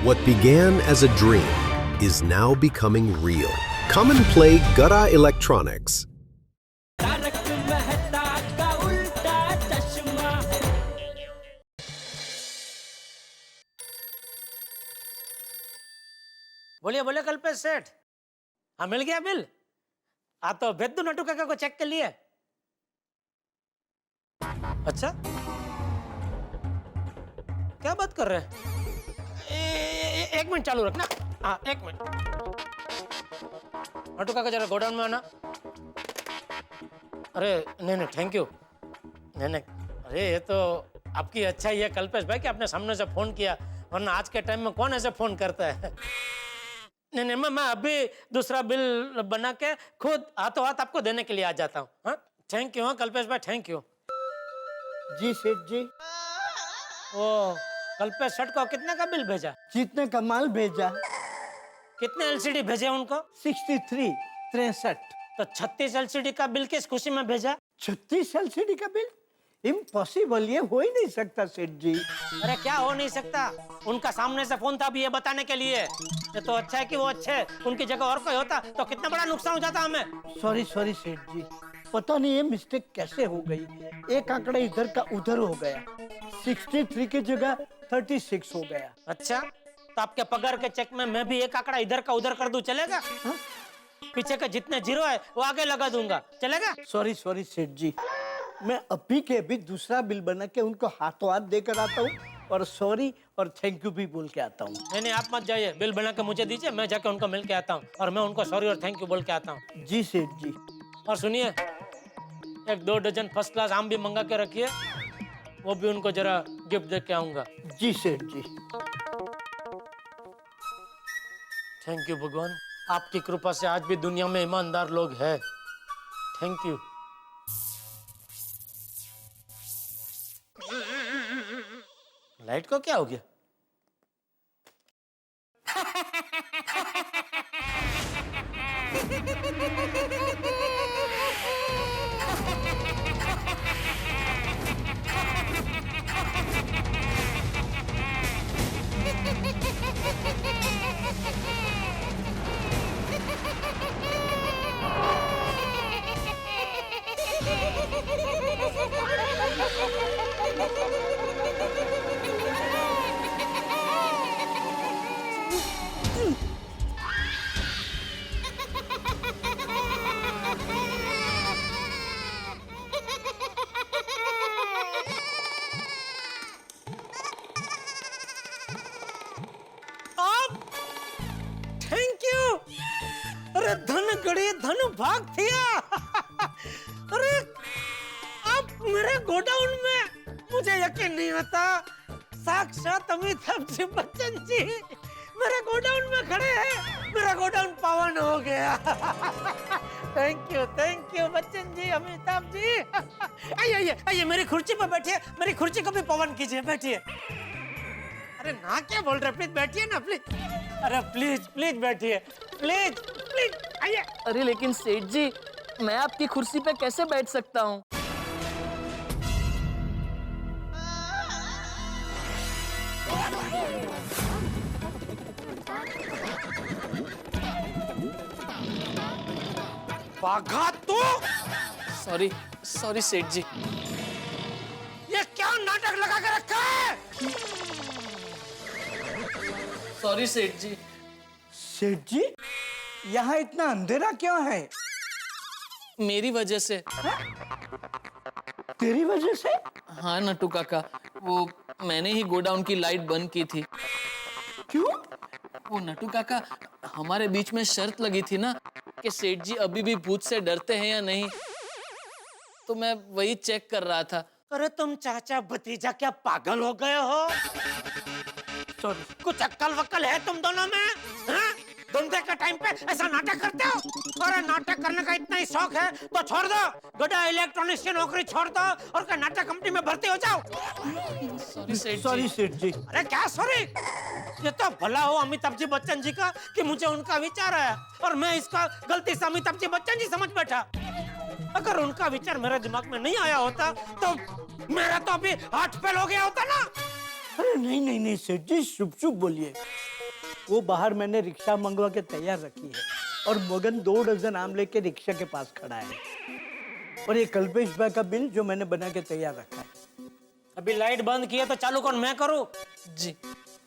What began as a dream is now becoming real. Come and play Gada Electronics. बोलिए बोलिए कल्पेश सेठ, हाँ मिल गया बिल? हाँ तो भेज दो नटू काका को चेक के लिए। अच्छा क्या बात कर रहे हैं? एक मिनट चालू रखना। हाँ एक मिनट। नटू काका जरा गोडाउन में आना। अरे नहीं नहीं थैंक यू। नहीं नहीं अरे ये तो आपकी अच्छाई है कल्पेश भाई कि आपने सामने से फोन किया, वरना आज के टाइम में कौन ऐसे फोन करता है। नहीं नहीं मैं अभी दूसरा बिल बना के खुद हाथों हाथ आपको देने के लिए आ जाता हूँ। हाँ थैंक यू। हाँ कल्पेश भाई थैंक यू। जी सेठ जी। ओ कल्पेश सेठ को कितने का बिल भेजा? जितने का माल भेजा। कितने एलसीडी भेजे उनको? 63 तो 36 एलसीडी का बिल किस खुशी में भेजा? 36 एलसीडी का बिल? इम्पॉसिबल, ये हो ही नहीं सकता सेठ जी। अरे क्या हो नहीं सकता? उनका सामने से फोन था अभी ये बताने के लिए। ये तो अच्छा है कि वो अच्छे, उनकी जगह और कोई होता तो कितना बड़ा नुकसान हो जाता हमें। सॉरी सेठ जी, पता नहीं ये मिस्टेक कैसे हो गई, एक आंकड़ा इधर का उधर हो गया। 63 की जगह 36 हो गया। अच्छा तो आपके पगार के चेक में मैं भी एक आंकड़ा इधर का उधर कर दूं, चलेगा? हाँ? पीछे के जितने जीरो है वो आगे लगा दूंगा, चलेगा? सॉरी सेठ जी, मैं अभी के अभी दूसरा बिल बना के उनको हाथों हाथ देकर आता हूँ और सॉरी और थैंक यू भी बोल के आता हूँ। नहीं आप मत जाइए, बिल बना के मुझे दीजिए, मैं जाके उनको मिल के आता हूँ और मैं उनको सॉरी और थैंक यू बोल के आता हूँ। जी सेठ जी। और सुनिए, एक 2 डजन फर्स्ट क्लास आम भी मंगा के रखिए, वो भी उनको जरा गिफ्ट दे के आऊंगा। जी सेठ जी। थैंक यू भगवान, आपकी कृपा से आज भी दुनिया में ईमानदार लोग हैं। Thank you. लाइट को क्या हो गया? Thank you. अरे धन गड़ी धन भाग थिया। अरे आप मेरे गोडाउन में, मुझे यकीन नहीं होता, साक्षात अमिताभ बच्चन जी मेरे गोडाउन में खड़े हैं। मेरा गोडाउन पावन हो गया। Thank you Bachchan ji, Amitabh ji. आइए आइए मेरी कुर्सी पर बैठिए, मेरी कुर्सी को भी पवन कीजिए, बैठिए। अरे ना क्या बोल रहे, प्लीज बैठिए ना प्लीज। अरे प्लीज बैठिए, प्लीज आइए। अरे लेकिन सेठ जी, मैं आपकी कुर्सी पे कैसे बैठ सकता हूँ? भागा तू। सॉरी सेठ जी। ये क्या नाटक लगा के रखा है? सॉरी सेठ जी। सेठ जी, यहाँ इतना अंधेरा क्यों है? मेरी वजह से। तेरी वजह से? हाँ नटू काका, वो मैंने ही गोडाउन की लाइट बंद की थी। क्यों? वो नटू काका, हमारे बीच में शर्त लगी थी ना कि सेठ जी अभी भी भूत से डरते हैं या नहीं, तो मैं वही चेक कर रहा था। अरे तुम चाचा भतीजा क्या पागल हो गए हो? सॉरी। कुछ अक्कल वक्कल है तुम दोनों में? हाँ? धंधे के टाइम पे ऐसा नाटक करते हो? अरे नाटक करने का इतना ही शौक है तो छोड़ दो, गड़ा इलेक्ट्रॉनिक्स की नौकरी छोड़ दो और क्या नाटक कंपनी में भर्ती हो जाओ। सॉरी सेठ जी। अरे क्या सॉरी? ये तो भला हो अमिताभ जी बच्चन जी का कि मुझे उनका विचार आया और मैं इसका गलती से अमिताभ जी बच्चन जी समझ बैठा। अगर उनका विचार मेरे दिमाग में नहीं आया होता तो मेरा तो अभी हार्ट फेल हो गया होता ना। अरे नहीं सेठ जी, शुभ बोलिए। वो बाहर मैंने रिक्शा मंगवा के तैयार रखी है और मगन 2 डजन आम लेके रिक्शा के पास खड़ा है। और ये कल्पेश भाई का बिल जो मैंने बना के तैयार रखा है। अभी लाइट बंद किया तो चालू कौन, मैं करूं? जी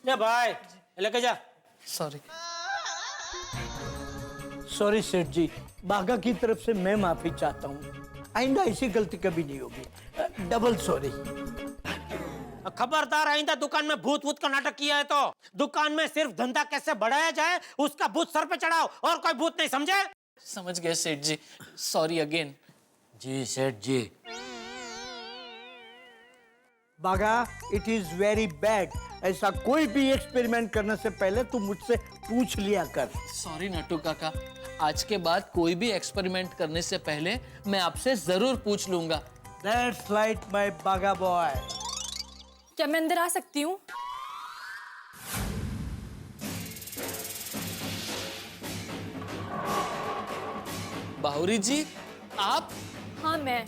ले भाई लेके जा। सॉरी। सॉरी सेठ जी, बागा की तरफ से मैं माफी चाहता हूँ। आइंदा ऐसी गलती कभी नहीं होगी। Double sorry. खबरदार, आइंदा दुकान में भूत भूत का नाटक किया है तो दुकान में सिर्फ धंधा कैसे बढ़ाया जाए उसका भूत सर पे चढ़ाओ, और कोई भूत नहीं, समझे? समझ गए सेठ जी, सॉरी अगेन। जी सेठ जी। बागा, इट इज वेरी बैड। ऐसा कोई भी एक्सपेरिमेंट करने से पहले तू मुझसे पूछ लिया कर। सॉरी नट्टू काका, आज के बाद कोई भी एक्सपेरिमेंट करने से पहले मैं आपसे जरूर पूछ लूंगा। That's right, my बागा बॉय। क्या मैं अंदर आ सकती हूँ? बाहुरी जी, आप? हाँ मैं।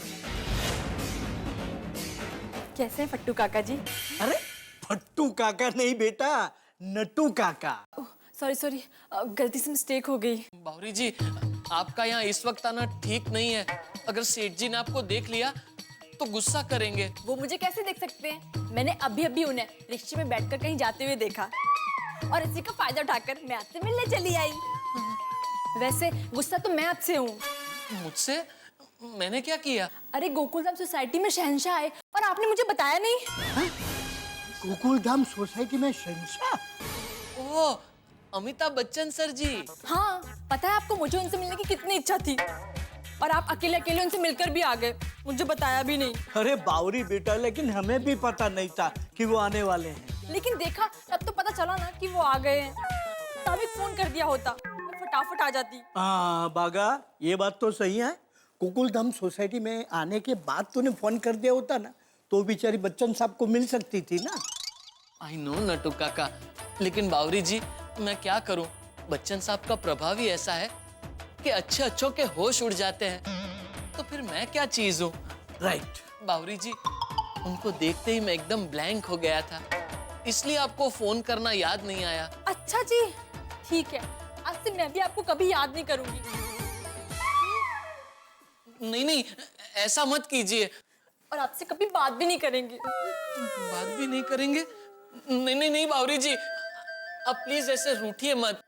कैसे हैं फट्टू काका जी? अरे फट्टू काका नहीं बेटा, नट्टू काका। सॉरी सॉरी, गलती से मिस्टेक हो गई। बाहुरी जी, आपका यहाँ इस वक्त आना ठीक नहीं है। अगर सेठ जी ने आपको देख लिया तो गुस्सा करेंगे। वो मुझे कैसे देख सकते हैं? मैंने अभी अभी उन्हें रिक्शे में बैठकर कहीं जाते हुए देखा और इसी का फायदा उठाकर मैं आपसे मिलने चली आई। वैसे गुस्सा तो मैं आपसे हूँ। मुझसे? मैंने क्या किया? अरे गोकुलधाम सोसाइटी में शहंशाह आए और आपने मुझे बताया नहीं। गोकुलधाम सोसाइटी में शहंशाह? ओह, अमिताभ बच्चन सर जी। हाँ, पता है आपको मुझे उनसे मिलने की कितनी इच्छा थी और आप अकेले अकेले उनसे मिलकर भी आ गए, मुझे बताया भी नहीं। अरे बावरी बेटा, लेकिन हमें भी पता नहीं था कि वो आने वाले हैं। लेकिन देखा तब तो पता चला ना कि वो आ गए हैं। तभी फोन कर दिया होता, मैं फटाफट आ जाती। हाँ बागा, ये बात तो सही है। गोकुलधाम सोसाइटी में आने के बाद तूने फोन कर दिया होता ना, तो बेचारी बच्चन साहब को मिल सकती थी ना। आई नो नट्टू काका, लेकिन बावरी जी मैं क्या करूं? बच्चन साहब का प्रभाव ही ऐसा है कि अच्छे अच्छों के होश उड़ जाते हैं। तो फिर मैं क्या चीज हूँ? राइट। बावरी जी, उनको देखते ही मैं एकदम ब्लैंक हो गया था, इसलिए आपको फोन करना याद नहीं आया। अच्छा जी, ठीक है, आज से मैं भी आपको कभी याद नहीं करूंगी। नहीं नहीं, ऐसा मत कीजिए। और आपसे कभी बात भी नहीं करेंगे। बात भी नहीं करेंगे? नहीं नहीं नहीं बावरी जी, अब प्लीज ऐसे रूठिए मत।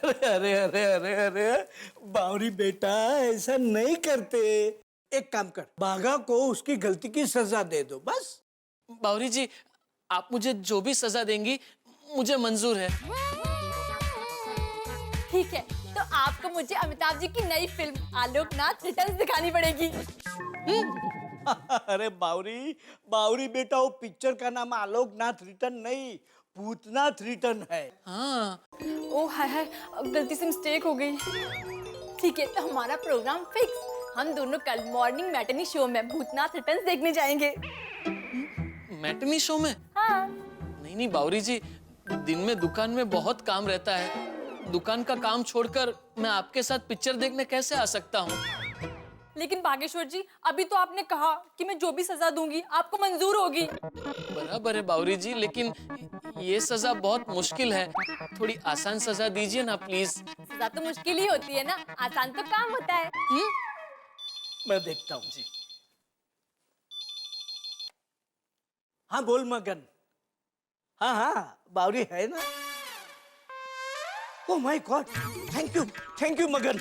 अरे अरे अरे अरे बावरी बेटा, ऐसा नहीं करते। एक काम कर, बागा को उसकी गलती की सजा दे दो बस। बावरी जी, आप मुझे जो भी सजा देंगी मुझे मंजूर है। ठीक है, तो आपको मुझे अमिताभ जी की नई फिल्म आलोकनाथ रिटर्न्स दिखानी पड़ेगी। अरे बावरी बावरी बेटा, वो पिक्चर का नाम आलोकनाथ रिटर्न नहीं, भूतनाथ रिटर्न है। हाँ। ओ हाय हाय, गलती से मिस्टेक हो गई। ठीक है, तो हमारा प्रोग्राम फिक्स। हम दोनों कल मॉर्निंग मैटनी शो में भूतनाथ रिटर्न्स देखने जाएंगे। मैटनी शो में? हाँ। नहीं नहीं बावरी जी, दिन में दुकान में बहुत काम रहता है। दुकान का काम छोड़कर मैं आपके साथ पिक्चर देखने कैसे आ सकता हूँ? लेकिन बागेश्वर जी, अभी तो आपने कहा कि मैं जो भी सजा दूंगी आपको मंजूर होगी। बराबर है बावरी जी, लेकिन ये सजा बहुत मुश्किल है। थोड़ी आसान सजा दीजिए ना प्लीज। सजा तो मुश्किल ही होती है ना, आसान तो काम होता है। मैं देखता हूँ जी। हाँ बोल मगन। हाँ हाँ बावरी है ना। Oh my God, thank you मगन।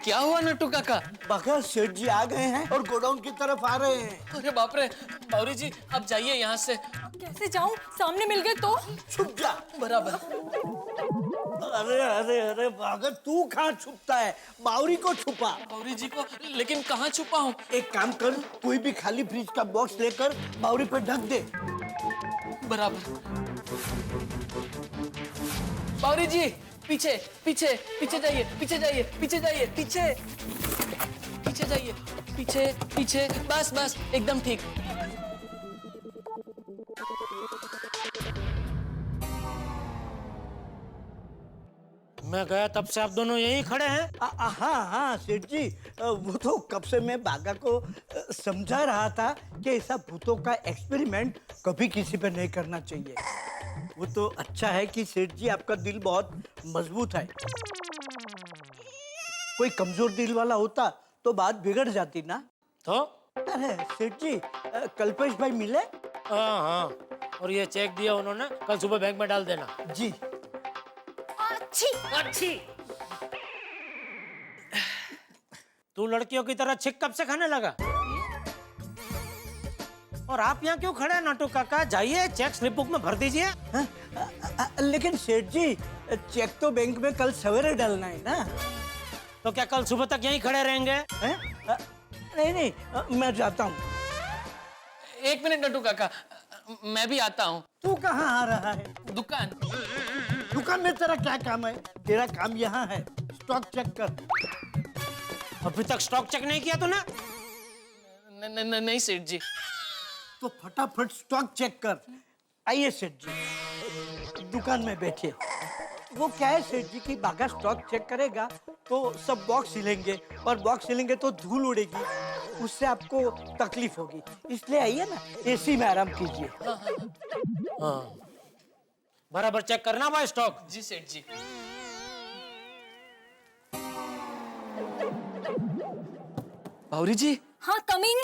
क्या हुआ नट्टू काका? बागा सेठ जी आ गए हैं और गोडाउन की तरफ आ रहे हैं। अरे बाप रे, बावरी जी अब जाइए यहाँ से। कैसे जाऊं? सामने मिल गए तो? छुप जा। बराबर। अरे अरे अरे बागा, तू कहाँ छुपता है? बावरी को छुपा। बावरी जी को? लेकिन कहाँ छुपा हूँ? एक काम कर, कोई भी खाली फ्रिज का बॉक्स लेकर बावरी पे ढक दे। बराबर। बावरी जी, पीछे पीछे पीछे जाइए, पीछे जाइए, पीछे जाइए, पीछे पीछे जाइए, पीछे पीछे, बस बस एकदम ठीक। मैं गया तब से आप दोनों यहीं खड़े हैं। हाँ हाँ सेठ जी, वो तो कब से मैं बागा को समझा रहा था कि ऐसा भूतों का एक्सपेरिमेंट कभी किसी पे नहीं करना चाहिए। वो तो अच्छा है कि सेठ जी आपका दिल बहुत मजबूत है। कोई कमजोर दिल वाला होता तो बात बिगड़ जाती ना। तो अरे सेठ जी, कल्पेश भाई मिले? हाँ हाँ, और ये चेक दिया उन्होंने, कल सुबह बैंक में डाल देना। जी। अच्छी। तू लड़कियों की तरह छिक कब से खाने लगा? और आप यहाँ क्यों खड़े हैं नाटू काका? जाइए चेक स्लिप बुक में भर दीजिए। लेकिन सेठ जी, चेक तो बैंक में कल सवेरे डालना है ना। तो क्या कल सुबह तक यहीं खड़े रहेंगे? नहीं नहीं, मैं जाता हूँ। एक मिनट नटू काका, मैं भी आता हूँ। तू कहाँ आ रहा है? दुकान। दुकान में तेरा क्या काम है? तेरा काम यहाँ है, स्टॉक चेक कर। अभी तक स्टॉक चेक नहीं किया तूने? नहीं सेठ जी। तो फटाफट स्टॉक चेक कर। आइए सेठ जी, दुकान में बैठिए। वो क्या है सेठ जी कि बागा स्टॉक चेक करेगा तो सब बॉक्स हिलेंगे, और बॉक्स हिलेंगे तो धूल उड़ेगी, उससे आपको तकलीफ होगी। इसलिए आइए ना, एसी में आराम कीजिए। हाँ, बराबर चेक करना भाई स्टॉक। जी सेठ जी। बावरी जी। हाँ कमीन।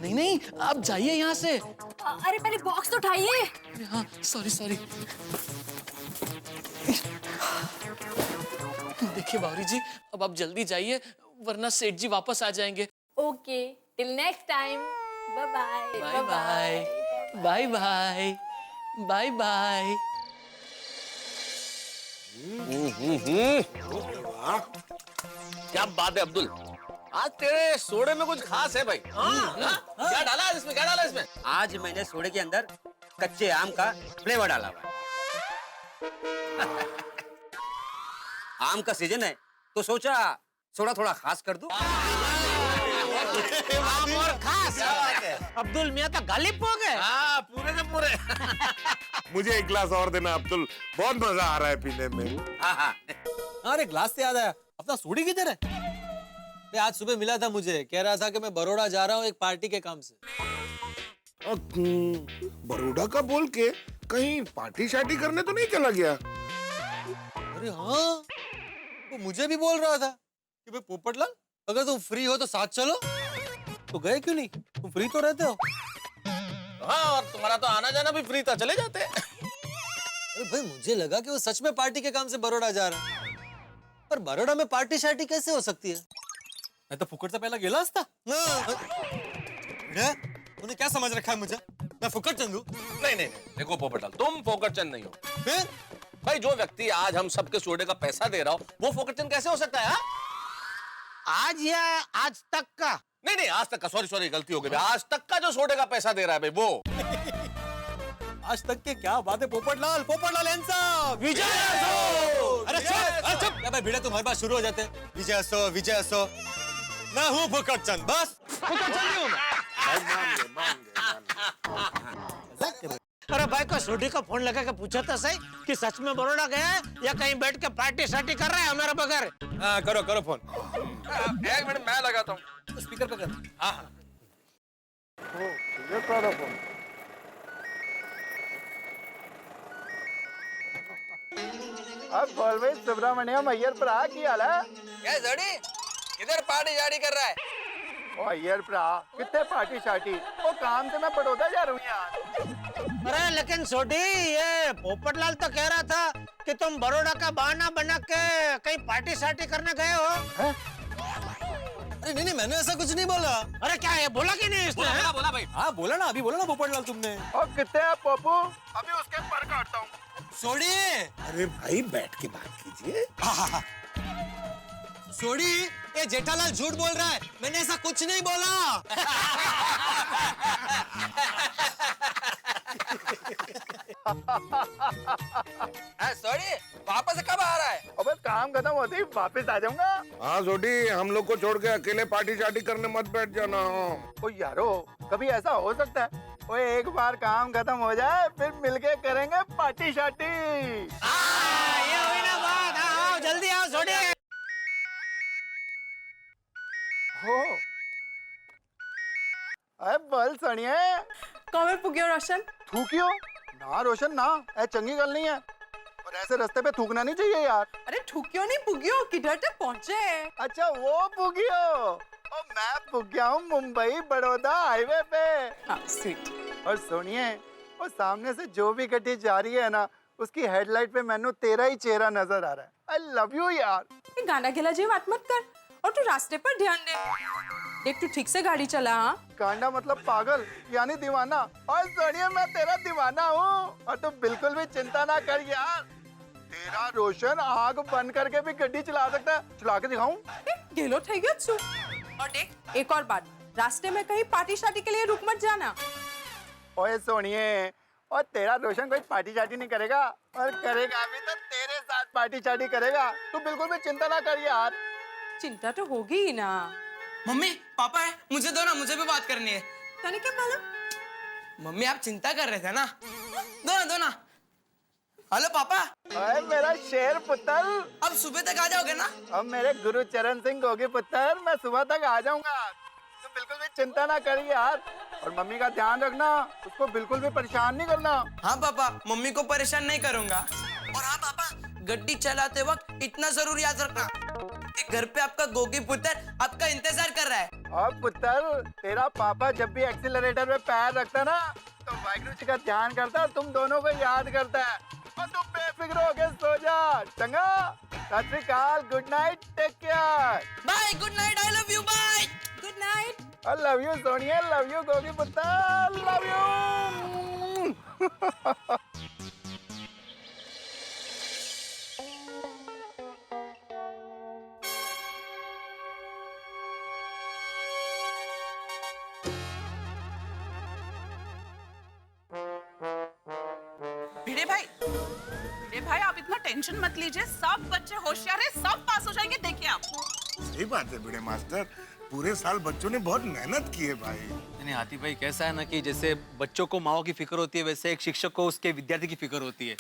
नहीं नहीं, आप जाइए यहाँ से। अरे पहले बॉक्स तो उठाइए। हाँ सॉरी। देखिए बावरी जी, अब आप जल्दी जाइए वरना सेठ जी वापस आ जाएंगे। Okay, till next time. Bye bye. Bye bye. Bye bye. Bye bye. क्या बात है अब्दुल, आज तेरे सोडे में कुछ खास है भाई। क्या डाला है इसमें? क्या डाला है इसमें? आज मैंने सोडे के अंदर कच्चे आम का फ्लेवर डाला हुआ है। आम का सीजन है तो सोचा सोडा थोड़ा खास कर दूं। आम और खास। अब्दुल मियां तो गालिब हो गए। हाँ पूरे के पूरे। मुझे एक गिलास और देना अब्दुल, बहुत मजा आ रहा है पीने में। हाँ। अरे ग्लास से याद आया, अपना सूडी किधर है? आज सुबह मिला था मुझे, कह रहा था कि मैं बड़ौदा जा रहा हूँ एक पार्टी के काम से। बड़ौदा का बोल के कहीं पार्टी शार्टी करने तो नहीं चला गया? अरे हाँ, वो मुझे भी बोल रहा था कि भाई पोपटलाल अगर तुम फ्री हो तो साथ चलो। तो गए क्यों नहीं? तुम फ्री तो रहते हो। हाँ, और तुम्हारा तो आना जाना भी फ्री था, चले जाते। अरे भाई मुझे लगा कि वो सच में पार्टी के काम से बड़ौदा जा रहा है, पर बड़ौदा में पार्टी शार्टी कैसे हो सकती है? मैं तो फुकट से पहला गेला था। तूने क्या समझ रखा है मुझे? मैं फुकट चंद हूँ? नहीं, देखो पोपटलाल, तुम फोकटचंद नहीं हो। फिर भाई जो व्यक्ति आज हम सबके सोडे का पैसा दे रहा हो, वो फोकटचंद कैसे हो सकता है? आज या आज तक का? नहीं, आज तक का। सॉरी, गलती हो गई। आज तक का जो सोडे का पैसा दे रहा है भाई, वो। आज तक के क्या बात है पोपटलाल हैंडसम। विजय अरे चुप भाई, भिड़े तुम्हारे पास शुरू हो जाते हैं। विजय असो। मैं हूँ फुकटचंद, बस फुकटचंद हूँ मैं। अरे भाई को सोडी का फोन लगा के पूछा था सही कि सच में बड़ौदा गया है या कहीं बैठ के पार्टी शार्टी कर रहा है हमारे बगैर। हाँ करो फोन। एक मिनट मैं लगाता हूँ। स्पीकर पे कर। हाँ। अब बोल भाई सुब्रमण्यम अय्यर भरा की हाल है? क्या जड़ी किधर पार्टी जारी कर रहा है? ओ अय्यर भरा कितने पार्टी शार्टी, वो काम से मैं बड़ौदा जा रहा हूँ यार। अरे लेकिन सोडी, ये पोपटलाल तो कह रहा था कि तुम बड़ौदा का बहाना बना के कहीं पार्टी शार्टी करने गए हो। अरे नहीं, मैंने ऐसा कुछ नहीं बोला। अरे क्या है, बोला कि नहीं इसने? बोला भाई। हाँ बोला ना, अभी बोला ना पोपटलाल तुमने। और कितने है पप्पू? अभी उसके पर काटता हूँ। सोडी, अरे भाई बैठ के बात कीजिए। सोडी, ये जेठालाल झूठ बोल रहा है, मैंने ऐसा कुछ नहीं बोला। सॉरी, वापस कब आ रहा है? अब काम खत्म होते ही वापस आ जाऊंगा। हाँ सोडी, हम लोग को छोड़ के अकेले पार्टी शार्टी करने मत बैठ जाना। ओ यारो, कभी ऐसा हो सकता है? ओ एक बार काम खत्म हो जाए फिर मिलके करेंगे पार्टी शार्टी। ये हुई ना बात। आओ जल्दी आओ सोनिया। हो अरे बल सणिए कमे पुग्यो रोशन? थूकियो ना रोशन ना, ऐ चंगी गल नहीं है और ऐसे रास्ते पे थूकना नहीं चाहिए यार। अरे ठुकियो नहीं पुग्यो, किधर तक पहुंचे? अच्छा वो पुगियो, और मैं पुग गया हूँ मुंबई बड़ौदा हाईवे पे। हाँ स्वीट। और सुनिए, वो सामने से जो भी गड्डी जा रही है ना, उसकी हेडलाइट पे मैंने तेरा ही चेहरा नजर आ रहा है। आई लव यू यार। ये गाना गेला जी बात मत कर, और तू रास्ते पर ध्यान दे। देख तू ठीक से गाड़ी चला। हाँ कांडा मतलब पागल यानी दीवाना। और सुनिए मैं तेरा दीवाना हूँ, और तू बिल्कुल भी चिंता ना कर यार। तेरा रोशन आग बंद करके भी गड्डी चला सकता है, चला के दिखाऊं? गेलो થઈ ગયો છું। और देख एक और बात, रास्ते में कहीं पार्टी शादी के लिए रुक मत जाना। ओए सोनिए, और तेरा रोशन कोई पार्टी शादी नहीं करेगा, और करेगा भी तो तेरे साथ पार्टी शादी करेगा। तू बिल्कुल भी चिंता ना कर यार। चिंता तो होगी ही ना। मम्मी पापा है, मुझे दो ना, मुझे भी बात करनी है। तने क्या मालूम? मम्मी आप चिंता कर रहे थे ना, दो ना। हेलो पापा। ओए मेरा शेर पुत्र, अब सुबह तक आ जाओगे ना? अब मेरे गुरु चरण सिंह गोगी पुत्र, मैं सुबह तक आ जाऊंगा। तू बिल्कुल भी चिंता ना कर यार, और मम्मी का ध्यान रखना, उसको बिल्कुल भी परेशान नहीं करना। हाँ पापा, मम्मी को परेशान नहीं करूंगा। और हाँ पापा, गड्डी चलाते वक्त इतना जरूर याद रखना कि घर पे आपका गोगी पुत्र आपका इंतजार कर रहा है। और पुत्र, तेरा पापा जब भी एक्सीलरेटर पे पैर रखता है ना, तो वाहिगुरु जी का ध्यान करता है, तुम दोनों को याद करता है। और तुम बेफिक्र होके सो जा, चंगा? सत श्री अकाल, good night, take care. Bye, good night, I love you, bye. Good night. I love you Sonia, love you Gogi पुत्र, love you। भिड़े भाई आप इतना टेंशन मत लीजिए, सब बच्चे होशियार हैं, सब पास हो जाएंगे, देखिए आप। सही बात है भिड़े मास्टर, पूरे साल बच्चों ने बहुत मेहनत की है भाई। नहीं हाथी भाई, कैसा है ना कि जैसे बच्चों को माओ की फिक्र होती है, वैसे एक शिक्षक को उसके विद्यार्थी की फिक्र होती है।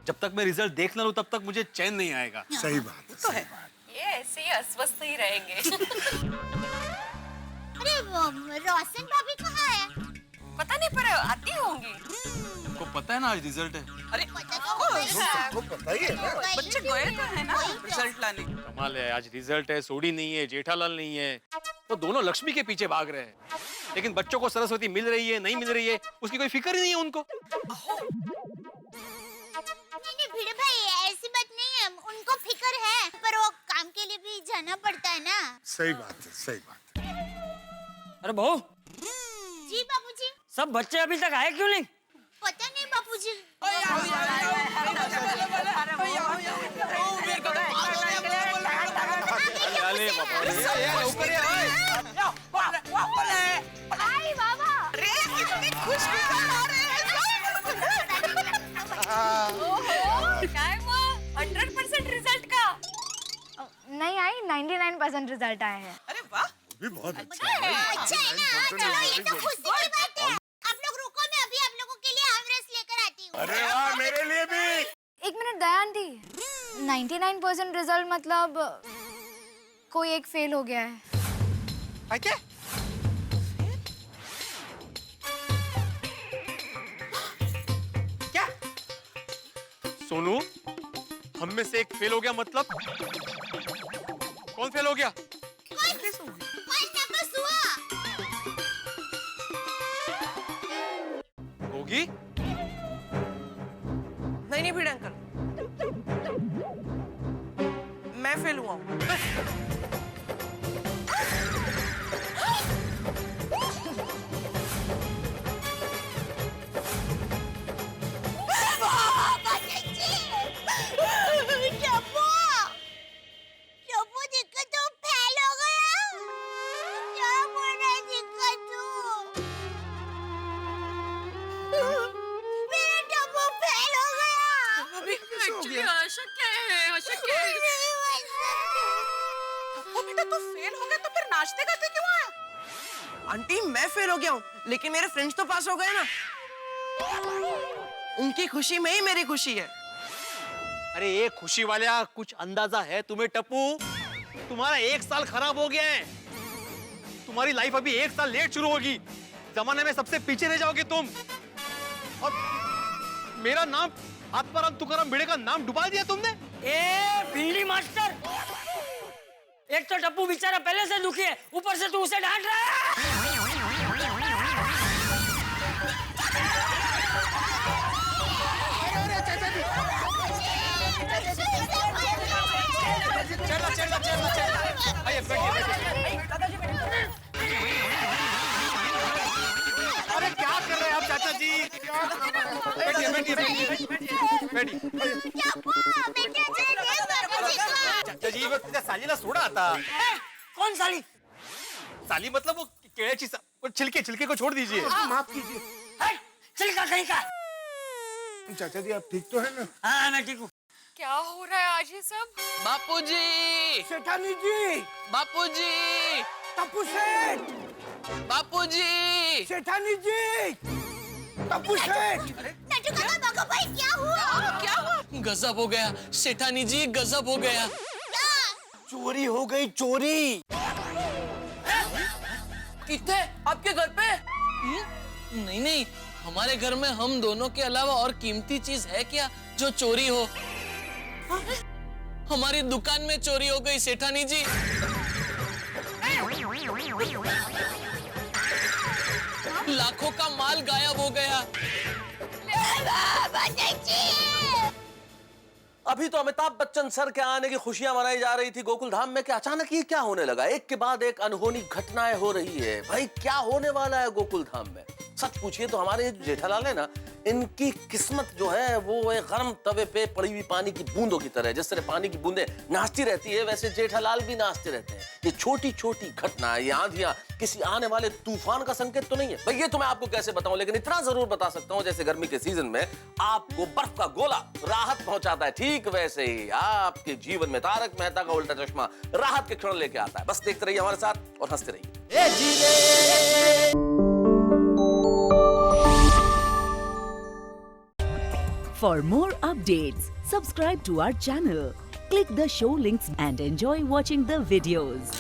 जब तक मैं रिजल्ट देख ना लूं तब तक मुझे चैन नहीं आएगा। सही बात है, तो सही है। बात। ये ऐसे ही अस्वस्थ ही रहेंगे। अरे रोशन भाभी कहाँ है? पता नहीं, पर आती होंगी। आपको पता है ना आज रिजल्ट है? अरे सबको पता ही है ना। बच्चे गए तो है ना रिजल्ट लाने। कमाल है, आज रिजल्ट है, सोडी नहीं है, जेठालाल नहीं है, तो दोनों लक्ष्मी के पीछे भाग रहे हैं। लेकिन बच्चों को सरस्वती मिल रही है नहीं मिल रही है, उसकी कोई फिक्र ही नहीं है उनको। नहीं भिड़े भाई, ऐसी बात नहीं है, उनको फिक्र है, पर वो काम के लिए भी जाना पड़ता है ना। सही बात है, सही बात है। अरे बहू, जी बाबूजी। सब बच्चे अभी तक आए क्यों नहीं? पता नहीं बाबूजी। आई बाबा। अरे कितनी खुशखबरी आ रही है। क्या है वो? 100% रिजल्ट का? नहीं आई, 99% रिजल्ट आए हैं। अरे वाह, भी बहुत अच्छा है। अच्छा है ना, चलो ये तो खुशी की बात है। आप लोग रुको, मैं अभी आप लोगों के लिए आमरस लेकर आती हूँ। अरे वाह, मेरे लिए भी। एक मिनट दया आंटी, 99% रिजल्ट मतलब कोई एक फेल हो गया है। क्या? क्या? सोनू, हम में से एक फेल हो गया मतलब? कौन फेल हो गया? होगी? नहीं भिड़े अंकल, मैं फेल हुआ हूँ। आंटी मैं फेल हो गया हूँ, लेकिन मेरे फ्रेंड्स तो पास हो गए ना। उनकी खुशी में ही मेरी खुशी है। अरे ये खुशी वाला कुछ अंदाजा है तुम्हें टप्पू? तुम्हारा 1 साल खराब हो गया है। तुम्हारी लाइफ अभी 1 साल लेट शुरू होगी। जमाने में सबसे पीछे रह जाओगे तुम। और मेरा नाम आत्माराम तुकाराम भिड़े का नाम डुबा दिया तुमने। ए भिंडी मास्टर, एक तो टप्पू बेचारा पहले से दुखी है, ऊपर से तू उसे डांट रहा है। आइए बैठिए। अरे क्या कर रहे हैं आप चाचा जी? बैठिए। चाचा जी वो त्या सालीला सोडा आता। कौन साली? साली मतलब वो केळ्याची छिलके को छोड़ दीजिए। माफ कीजिए। छिलका कहीं का? चाचा जी आप ठीक तो है ना? हाँ मैं ठीक हूँ। क्या हो रहा है आज ये सब? बापूजी, सेठानी जी, बापूजी, टप्पू सेठ, बापूजी। सेठानी जी, टप्पू सेठ। क्या हुआ? गजब हो गया सेठानी जी, गजब हो गया। चोरी हो गई, चोरी। कितने? आपके घर पे? नहीं नहीं, हमारे घर में हम दोनों के अलावा और कीमती चीज है क्या जो चोरी हो? हमारी दुकान में चोरी हो गई सेठानी जी। लाखों का माल गायब हो गया। अभी तो अमिताभ बच्चन सर के आने की खुशियां मनाई जा रही थी गोकुल धाम में, कि अचानक ये क्या होने लगा? एक के बाद एक अनहोनी घटनाएं हो रही है। भाई क्या होने वाला है गोकुल धाम में? सच पूछिए तो हमारे जेठालाल है ना, इनकी किस्मत जो है वो एक गर्म तवे पे पड़ी हुई पानी की बूंदों की तरह है। जिस तरह पानी की बूंदें नाचती रहती है, वैसे जेठालाल भी नाचते रहते हैं। ये छोटी छोटी घटना, ये आंधियां किसी आने वाले तूफान का संकेत तो नहीं है? भाई ये तो मैं आपको कैसे बताऊं, लेकिन इतना जरूर बता सकता हूं, जैसे गर्मी के सीजन में आपको बर्फ का गोला राहत पहुंचाता है, ठीक वैसे ही आपके जीवन में तारक मेहता का उल्टा चश्मा राहत के क्षण लेके आता है। बस देखते रहिए हमारे साथ और हंसते रहिए। For more updates, subscribe to our channel, click the show links and enjoy watching the videos.